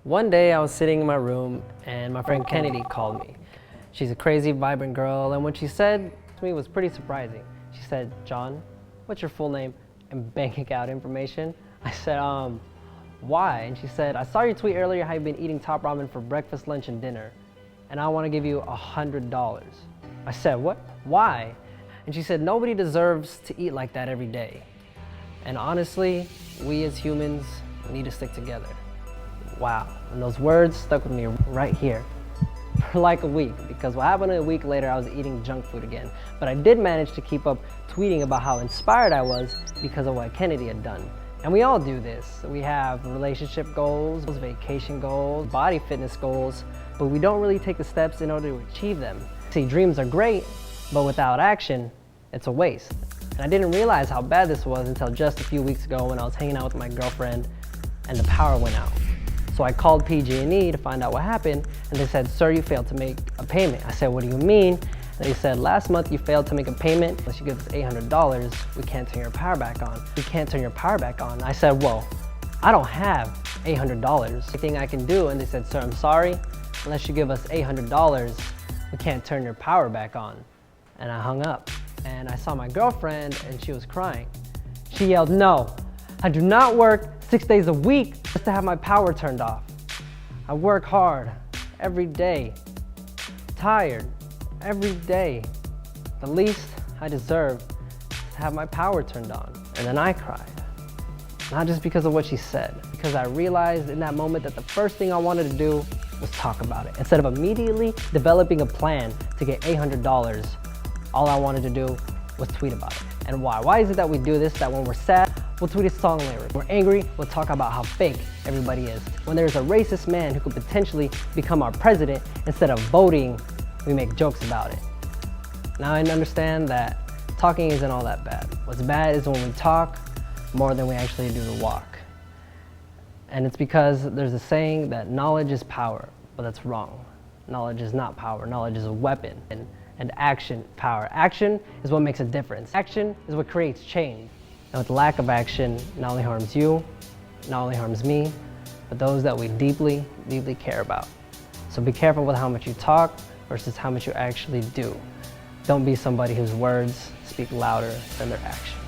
One day I was sitting in my room and my friend Kennedy called me. She's a crazy, vibrant girl, and what she said to me was pretty surprising. She said, "John, what's your full name and bank account information?" I said, why? And she said, "I saw your tweet earlier how you've been eating top ramen for breakfast, lunch, and dinner, and I want to give you $100. I said, "What? Why?" And she said, "Nobody deserves to eat like that every day. And honestly, we as humans need to stick together." Wow, and those words stuck with me right here for like a week, because what happened a week later, I was eating junk food again. But I did manage to keep up tweeting about how inspired I was because of what Kennedy had done. And we all do this. We have relationship goals, vacation goals, body fitness goals, but we don't really take the steps in order to achieve them. See, dreams are great, but without action, it's a waste. And I didn't realize how bad this was until just a few weeks ago when I was hanging out with my girlfriend and the power went out. So I called PG&E to find out what happened, and they said, "Sir, you failed to make a payment." I said, "What do you mean?" And they said, "Last month you failed to make a payment. Unless you give us $800, we can't turn your power back on. We can't turn your power back on." I said, "Well, I don't have $800. Anything I can do?" And they said, "Sir, I'm sorry. Unless you give us $800, we can't turn your power back on." And I hung up. And I saw my girlfriend, and she was crying. She yelled, "No, I do not work 6 days a week just to have my power turned off. I work hard every day, tired every day. The least I deserve is to have my power turned on." And then I cried. Not just because of what she said, because I realized in that moment that the first thing I wanted to do was talk about it. Instead of immediately developing a plan to get $800, all I wanted to do was tweet about it. And why? Why is it that we do this? That when we're sad, we'll tweet a song lyric. When we're angry, we'll talk about how fake everybody is. When there's a racist man who could potentially become our president, instead of voting, we make jokes about it. Now I understand that talking isn't all that bad. What's bad is when we talk more than we actually do the walk. And it's because there's a saying that knowledge is power, but that's wrong. Knowledge is not power. Knowledge is a weapon. And action, power. Action is what makes a difference. Action is what creates change. And with lack of action, not only harms you, not only harms me, but those that we deeply, deeply care about. So be careful with how much you talk versus how much you actually do. Don't be somebody whose words speak louder than their actions.